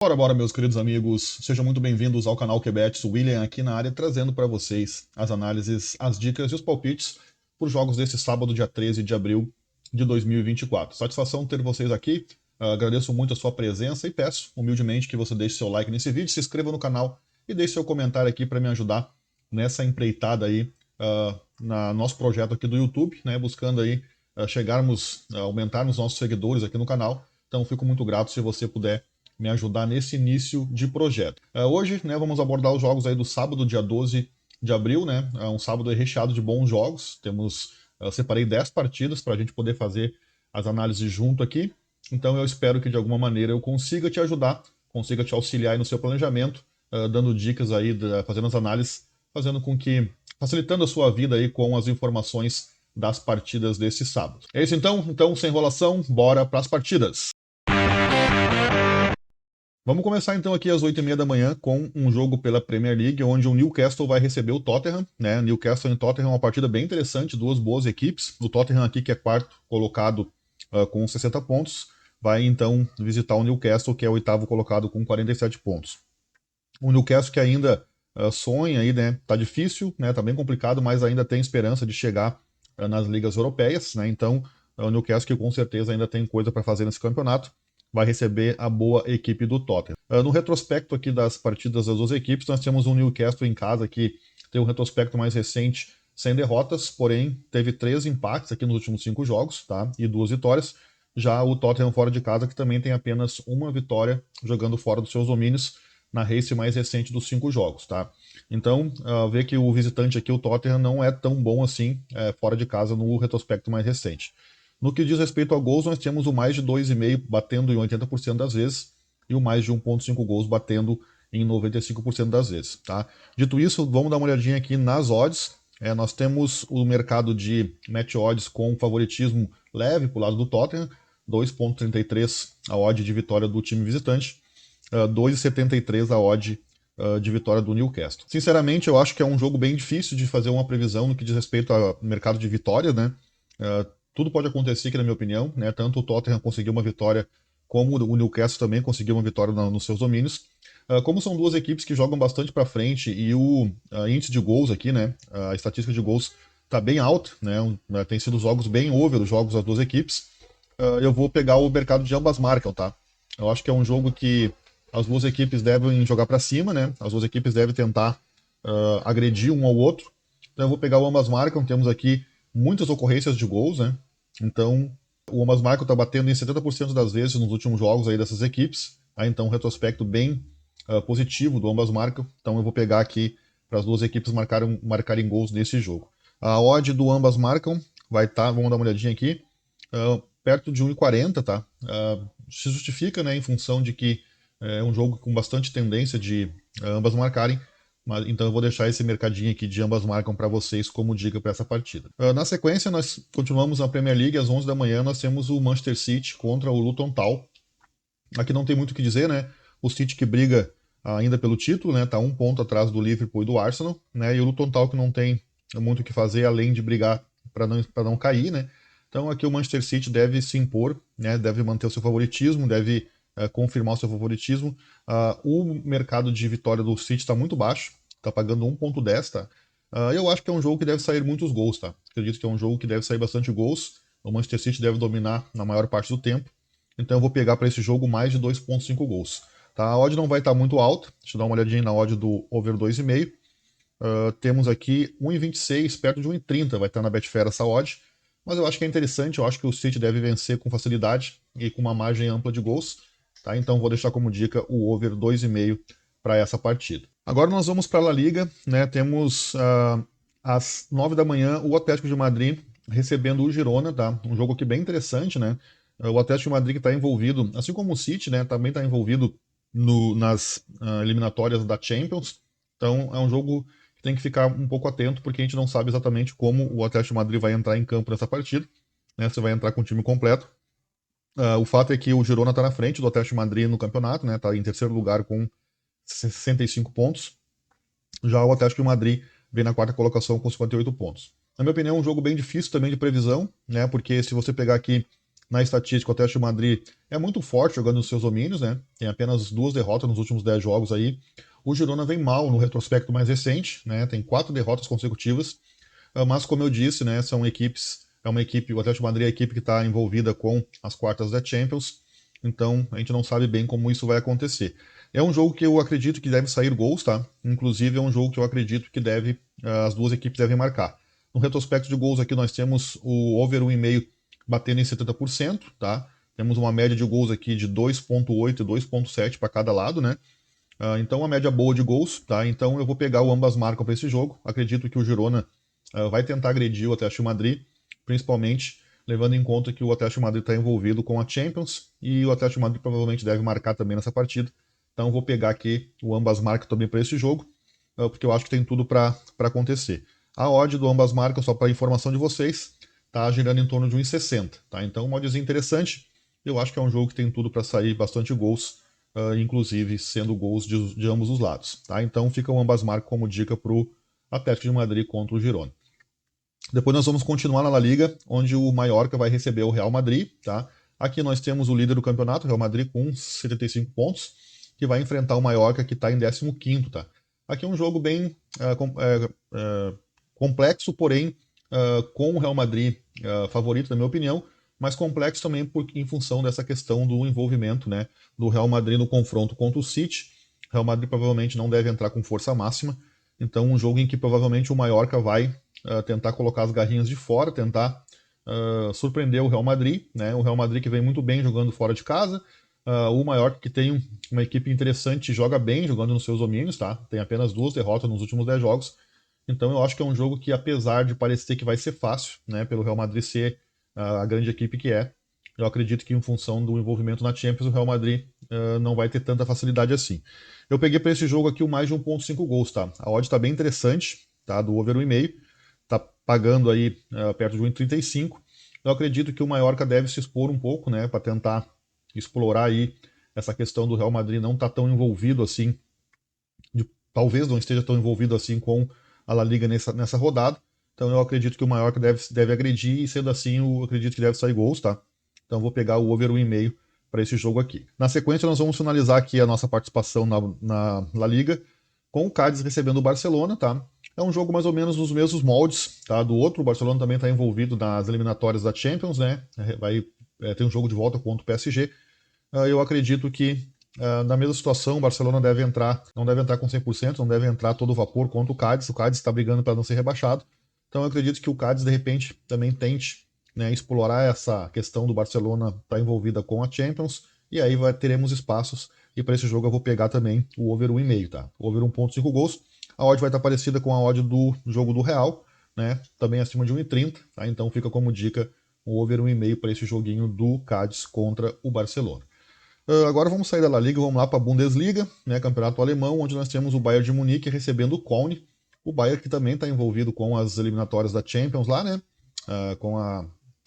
Bora, meus queridos amigos, sejam muito bem-vindos ao canal QBets, o William aqui na área, trazendo para vocês as análises, as dicas e os palpites por jogos desse sábado, dia 13 de abril de 2024. Satisfação ter vocês aqui, agradeço muito a sua presença e peço, humildemente, que você deixe seu like nesse vídeo, se inscreva no canal e deixe seu comentário aqui para me ajudar nessa empreitada aí, na nosso projeto aqui do YouTube, né, buscando aí aumentarmos nossos seguidores aqui no canal. Então, fico muito grato se você puder me ajudar nesse início de projeto. Hoje, né, vamos abordar os jogos aí do sábado, dia 12 de abril, né? Um sábado recheado de bons jogos. Separei 10 partidas para a gente poder fazer as análises junto aqui. Então eu espero que de alguma maneira eu consiga te ajudar, consiga te auxiliar aí no seu planejamento, dando dicas aí, fazendo as análises, facilitando a sua vida aí com as informações das partidas desse sábado. É isso então? Então, sem enrolação, bora para as partidas. Vamos começar então aqui às 8h30 da manhã com um jogo pela Premier League, onde o Newcastle vai receber o Tottenham, né? Newcastle e Tottenham é uma partida bem interessante, duas boas equipes. O Tottenham aqui, que é quarto colocado com 60 pontos, vai então visitar o Newcastle, que é o oitavo colocado com 47 pontos. O Newcastle que ainda sonha aí, né? Tá difícil, né? Tá bem complicado, mas ainda tem esperança de chegar nas ligas europeias, né? Então, o Newcastle que com certeza ainda tem coisa para fazer nesse campeonato, vai receber a boa equipe do Tottenham. No retrospecto aqui das partidas das duas equipes, nós temos um Newcastle em casa que tem um retrospecto mais recente sem derrotas, porém teve 3 empates aqui nos últimos 5 jogos, tá? E 2 vitórias. Já o Tottenham fora de casa, que também tem apenas uma vitória jogando fora dos seus domínios na race mais recente dos 5 jogos, tá? Então, vê que o visitante aqui, o Tottenham, não é tão bom assim fora de casa no retrospecto mais recente. No que diz respeito a gols, nós temos o mais de 2,5 batendo em 80% das vezes e o mais de 1,5 gols batendo em 95% das vezes. Tá? Dito isso, vamos dar uma olhadinha aqui nas odds. Nós temos o mercado de match odds com favoritismo leve para o lado do Tottenham, 2,33 a odd de vitória do time visitante, 2,73 a odd de vitória do Newcastle. Sinceramente, eu acho que é um jogo bem difícil de fazer uma previsão no que diz respeito ao mercado de vitória, né? Tudo pode acontecer aqui, na minha opinião, né? Tanto o Tottenham conseguiu uma vitória, como o Newcastle também conseguiu uma vitória nos seus domínios. Como são duas equipes que jogam bastante para frente e o índice de gols aqui, né? A estatística de gols está bem alta, né? Tem sido jogos bem over, os jogos das duas equipes. Eu vou pegar o mercado de ambas marcas, tá? Eu acho que é um jogo que as duas equipes devem jogar para cima, né? As duas equipes devem tentar agredir um ao outro. Então eu vou pegar o ambas marcam. Temos aqui muitas ocorrências de gols, né? Então o ambas marcam está batendo em 70% das vezes nos últimos jogos aí dessas equipes. Então um retrospecto bem positivo do ambas marcam. Então eu vou pegar aqui para as duas equipes marcarem gols nesse jogo. A odd do ambas marcam vai estar, vamos dar uma olhadinha aqui, perto de 1,40, tá? Se justifica, né, em função de que é um jogo com bastante tendência de ambas marcarem, mas, então eu vou deixar esse mercadinho aqui de ambas marcam para vocês como dica para essa partida. Na sequência, nós continuamos na Premier League, às 11 da manhã nós temos o Manchester City contra o Luton Town. Aqui não tem muito o que dizer, né? O City que briga ainda pelo título, né? Tá um ponto atrás do Liverpool e do Arsenal, né? E o Luton Town que não tem muito o que fazer além de brigar para não cair, né? Então aqui o Manchester City deve se impor, né? Deve manter o seu favoritismo, deve confirmar o seu favoritismo. O mercado de vitória do City está muito baixo, está pagando 1,10, tá? Eu acho que é um jogo que deve sair muitos gols, tá? Acredito que é um jogo que deve sair bastante gols. O Manchester City deve dominar na maior parte do tempo. Então eu vou pegar para esse jogo mais de 2,5 gols. Tá? A odd não vai estar muito alta. Deixa eu dar uma olhadinha na odd do over 2,5. Temos aqui 1,26, perto de 1,30 vai estar na Betfair essa odd. Mas eu acho que é interessante, eu acho que o City deve vencer com facilidade e com uma margem ampla de gols. Tá? Então vou deixar como dica o over 2,5 para essa partida. Agora nós vamos para a La Liga, né? Temos às 9 da manhã o Atlético de Madrid recebendo o Girona, tá? Um jogo aqui bem interessante, né? O Atlético de Madrid está envolvido, assim como o City, né? Também está envolvido nas eliminatórias da Champions. Então é um jogo que tem que ficar um pouco atento, porque a gente não sabe exatamente como o Atlético de Madrid vai entrar em campo nessa partida, né? Se vai entrar com o time completo. O fato é que o Girona está na frente do Atlético de Madrid no campeonato, né? Está em terceiro lugar com 65 pontos. Já o Atlético de Madrid vem na quarta colocação com 58 pontos. Na minha opinião, é um jogo bem difícil também de previsão, né? Porque se você pegar aqui Na estatística, o Atlético de Madrid é muito forte jogando nos seus domínios, né? Tem apenas 2 derrotas nos últimos 10 jogos aí. O Girona vem mal no retrospecto mais recente, né? Tem 4 derrotas consecutivas. Mas como eu disse, né, são equipes, é uma equipe, o Atlético de Madrid é a equipe que está envolvida com as quartas da Champions, então a gente não sabe bem como isso vai acontecer. É um jogo que eu acredito que deve sair gols, tá? Inclusive é um jogo que eu acredito que as duas equipes devem marcar. No retrospecto de gols aqui nós temos o over 1,5 batendo em 70%, tá? Temos uma média de gols aqui de 2,8 e 2,7 para cada lado, né? Então uma média boa de gols, tá? Então eu vou pegar o ambas marcam para esse jogo. Acredito que o Girona vai tentar agredir o Atlético de Madrid, principalmente levando em conta que o Atlético de Madrid está envolvido com a Champions e o Atlético de Madrid provavelmente deve marcar também nessa partida. Então eu vou pegar aqui o ambas marcam também para esse jogo, porque eu acho que tem tudo para acontecer. A odd do ambas marcam, só para informação de vocês, tá girando em torno de 1,60, tá? Então uma oddzinha interessante. Eu acho que é um jogo que tem tudo para sair bastante gols, inclusive sendo gols de ambos os lados, tá? Então fica o ambas marcam como dica para o Atlético de Madrid contra o Girona. Depois nós vamos continuar na La Liga, onde o Mallorca vai receber o Real Madrid, tá? Aqui nós temos o líder do campeonato, o Real Madrid, com 75 pontos, que vai enfrentar o Mallorca, que está em 15º, tá? Aqui é um jogo bem complexo, porém com o Real Madrid favorito, na minha opinião, mas complexo também em função dessa questão do envolvimento, né, do Real Madrid no confronto contra o City. O Real Madrid provavelmente não deve entrar com força máxima, então um jogo em que provavelmente o Mallorca vai tentar colocar as garrinhas de fora, tentar surpreender o Real Madrid, né? O Real Madrid que vem muito bem jogando fora de casa, o Mallorca que tem uma equipe interessante, joga bem jogando nos seus domínios, tá? Tem apenas 2 derrotas nos últimos 10 jogos, então eu acho que é um jogo que, apesar de parecer que vai ser fácil, né, pelo Real Madrid ser a grande equipe que é, eu acredito que em função do envolvimento na Champions, o Real Madrid não vai ter tanta facilidade assim. Eu peguei para esse jogo aqui o mais de 1,5 gols, tá? A odd está bem interessante, tá? Do over 1,5, tá pagando aí perto de 1,35. Eu acredito que o Mallorca deve se expor um pouco, né, para tentar explorar aí essa questão do Real Madrid não estar tão envolvido assim, talvez não esteja tão envolvido assim com a La Liga nessa rodada. Então eu acredito que o Mallorca deve agredir e sendo assim eu acredito que deve sair gols, tá? Então eu vou pegar o over 1,5 para esse jogo aqui. Na sequência nós vamos finalizar aqui a nossa participação na La Liga com o Cádiz recebendo o Barcelona, tá? É um jogo mais ou menos nos mesmos moldes, tá? Do outro, o Barcelona também está envolvido nas eliminatórias da Champions, né? Vai ter um jogo de volta contra o PSG. Eu acredito que na mesma situação, o Barcelona deve entrar, não deve entrar com 100%, não deve entrar todo vapor contra o Cádiz. O Cádiz está brigando para não ser rebaixado. Então eu acredito que o Cádiz, de repente, também tente, né, explorar essa questão do Barcelona estar envolvida com a Champions. E aí teremos espaços. E para esse jogo eu vou pegar também o over 1,5, tá? O over 1,5 gols. A odd vai estar parecida com a odd do jogo do Real, né? Também acima de 1,30, tá? Então fica como dica o over 1,5 para esse joguinho do Cádiz contra o Barcelona. Agora vamos sair da La Liga, vamos lá para a Bundesliga, né, campeonato alemão, onde nós temos o Bayern de Munique recebendo o Köln. O Bayern que também está envolvido com as eliminatórias da Champions lá, né, com a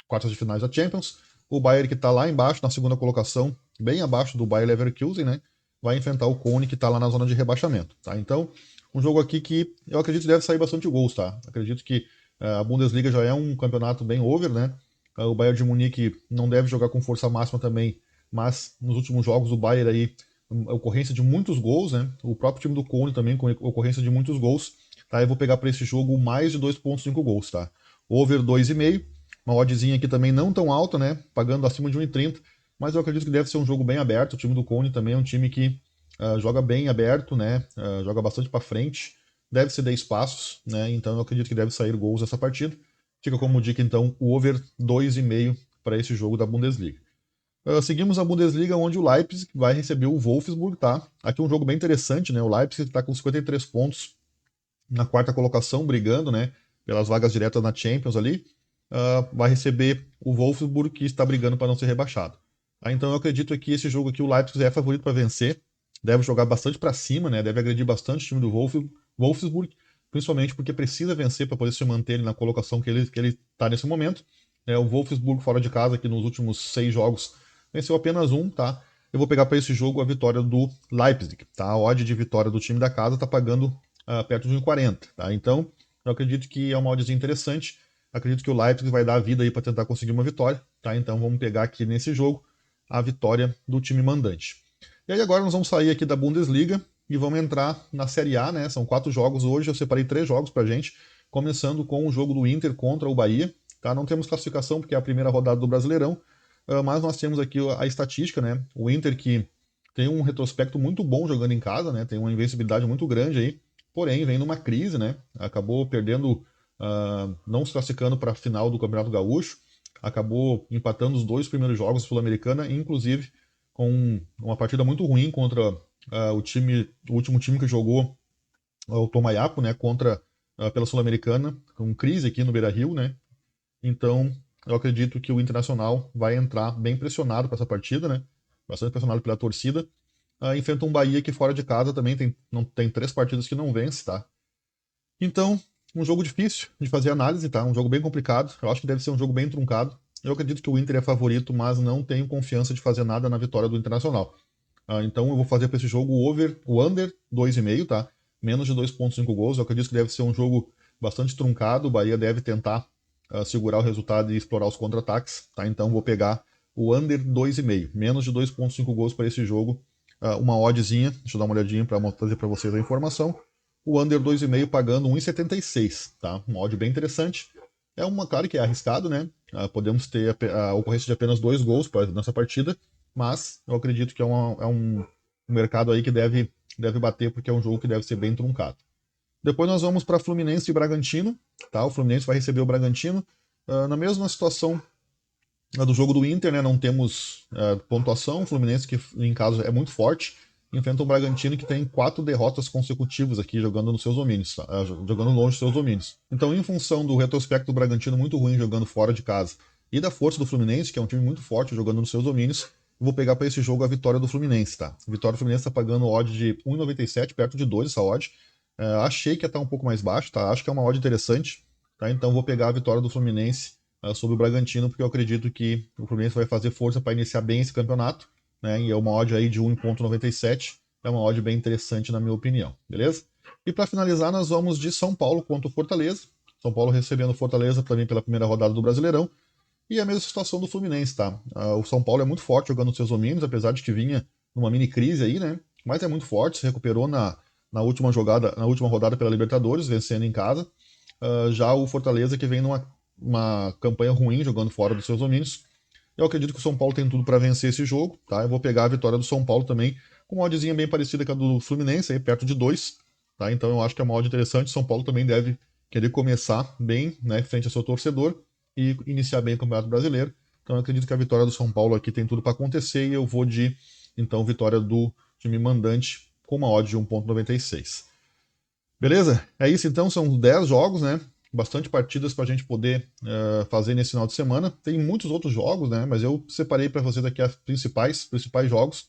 quartas de finais da Champions. O Bayern que está lá embaixo, na segunda colocação, bem abaixo do Bayer Leverkusen, né, vai enfrentar o Köln que está lá na zona de rebaixamento. Tá? Então, um jogo aqui que eu acredito que deve sair bastante gols. Tá? Acredito que a Bundesliga já é um campeonato bem over, né? O Bayern de Munique não deve jogar com força máxima também, mas nos últimos jogos o Bayern aí, ocorrência de muitos gols, né? O próprio time do Cone também com ocorrência de muitos gols, tá? Eu vou pegar para esse jogo mais de 2,5 gols, tá? Over 2,5, uma oddzinha aqui também não tão alta, né? Pagando acima de 1,30, mas eu acredito que deve ser um jogo bem aberto. O time do Cone também é um time que joga bem aberto, né? Joga bastante para frente, deve ceder espaços, né? Então eu acredito que deve sair gols essa partida. Fica como dica então o over 2,5 para esse jogo da Bundesliga. Seguimos a Bundesliga, onde o Leipzig vai receber o Wolfsburg, tá? Aqui um jogo bem interessante, né? O Leipzig está com 53 pontos na quarta colocação, brigando, né? Pelas vagas diretas na Champions ali. Vai receber o Wolfsburg, que está brigando para não ser rebaixado. Então eu acredito que esse jogo aqui o Leipzig é favorito para vencer. Deve jogar bastante para cima, né? Deve agredir bastante o time do Wolfsburg, principalmente porque precisa vencer para poder se manter na colocação que ele está nesse momento. O Wolfsburg fora de casa, que nos últimos 6 jogos venceu apenas um, tá? Eu vou pegar para esse jogo a vitória do Leipzig, tá? A odd de vitória do time da casa tá pagando perto de 1,40, tá? Então, eu acredito que é uma oddzinha interessante. Acredito que o Leipzig vai dar a vida aí para tentar conseguir uma vitória. tá? Então vamos pegar aqui nesse jogo a vitória do time mandante. E aí agora nós vamos sair aqui da Bundesliga e vamos entrar na Série A, né? São 4 jogos hoje, eu separei 3 jogos pra gente, começando com o jogo do Inter contra o Bahia, tá? Não temos classificação porque é a primeira rodada do Brasileirão, mas nós temos aqui a estatística, né? O Inter que tem um retrospecto muito bom jogando em casa, né? Tem uma invencibilidade muito grande aí, porém vem numa crise, né? Acabou perdendo, não se classificando para a final do Campeonato Gaúcho, acabou empatando os 2 primeiros jogos da Sul-Americana, inclusive com uma partida muito ruim contra o último time que jogou, o Tomayapo, né? Contra pela Sul-Americana, com crise aqui no Beira-Rio, né? Então, eu acredito que o Internacional vai entrar bem pressionado para essa partida, né? Bastante pressionado pela torcida. Enfrenta um Bahia que fora de casa também tem 3 partidas que não vence, tá? Então, um jogo difícil de fazer análise, tá? Um jogo bem complicado. Eu acho que deve ser um jogo bem truncado. Eu acredito que o Inter é favorito, mas não tenho confiança de fazer nada na vitória do Internacional. Então eu vou fazer para esse jogo o under 2,5, tá? Menos de 2,5 gols. Eu acredito que deve ser um jogo bastante truncado. O Bahia deve tentar segurar o resultado e explorar os contra-ataques, tá? Então vou pegar o under 2,5, menos de 2,5 gols para esse jogo. Uma oddzinha, deixa eu dar uma olhadinha para trazer para vocês a informação. O under 2,5 pagando 1,76, tá? Uma odd bem interessante. Claro que é arriscado, né? Podemos ter a ocorrência de apenas 2 gols nessa partida, mas eu acredito que é um mercado aí que deve bater, porque é um jogo que deve ser bem truncado. Depois nós vamos para Fluminense e Bragantino, tá? O Fluminense vai receber o Bragantino. Na mesma situação do jogo do Inter, né? Não temos pontuação. O Fluminense, que em caso é muito forte, enfrenta um Bragantino que tem 4 derrotas consecutivas aqui, jogando nos seus domínios, tá? Jogando longe dos seus domínios. Então, em função do retrospecto do Bragantino muito ruim jogando fora de casa e da força do Fluminense, que é um time muito forte jogando nos seus domínios, eu vou pegar para esse jogo a vitória do Fluminense, tá? A vitória do Fluminense está pagando odd de 1,97, perto de 2 essa odd. Achei que ia estar um pouco mais baixo, tá? Acho que é uma odd interessante, tá? Então vou pegar a vitória do Fluminense sobre o Bragantino, porque eu acredito que o Fluminense vai fazer força para iniciar bem esse campeonato, né? E é uma odd aí de 1,97, é uma odd bem interessante na minha opinião, beleza? E para finalizar, nós vamos de São Paulo contra o Fortaleza. São Paulo recebendo o Fortaleza também pela primeira rodada do Brasileirão. E a mesma situação do Fluminense, tá? O São Paulo é muito forte jogando os seus domínios, apesar de que vinha numa mini crise aí, né? Mas é muito forte, se recuperou na última rodada pela Libertadores, vencendo em casa. Já o Fortaleza que vem numa campanha ruim, jogando fora dos seus domínios. Eu acredito que o São Paulo tem tudo para vencer esse jogo, tá? Eu vou pegar a vitória do São Paulo também, com uma oddzinha bem parecida com a do Fluminense, aí perto de 2, tá? Então eu acho que é uma odd interessante. O São Paulo também deve querer começar bem, né, frente ao seu torcedor e iniciar bem o Campeonato Brasileiro. Então eu acredito que a vitória do São Paulo aqui tem tudo para acontecer e eu vou de, então, vitória do time mandante com uma odd de 1,96. Beleza? É isso então, são 10 jogos, né? Bastante partidas para a gente poder fazer nesse final de semana. Tem muitos outros jogos, né? Mas eu separei para vocês aqui os principais jogos.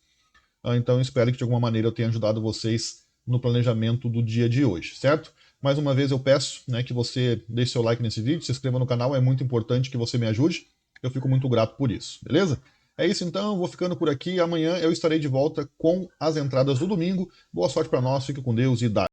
Então espero que de alguma maneira eu tenha ajudado vocês no planejamento do dia de hoje, certo? Mais uma vez eu peço, né, que você deixe seu like nesse vídeo, se inscreva no canal, é muito importante que você me ajude. Eu fico muito grato por isso, beleza? É isso então, eu vou ficando por aqui. Amanhã eu estarei de volta com as entradas do domingo. Boa sorte para nós, fique com Deus e dá.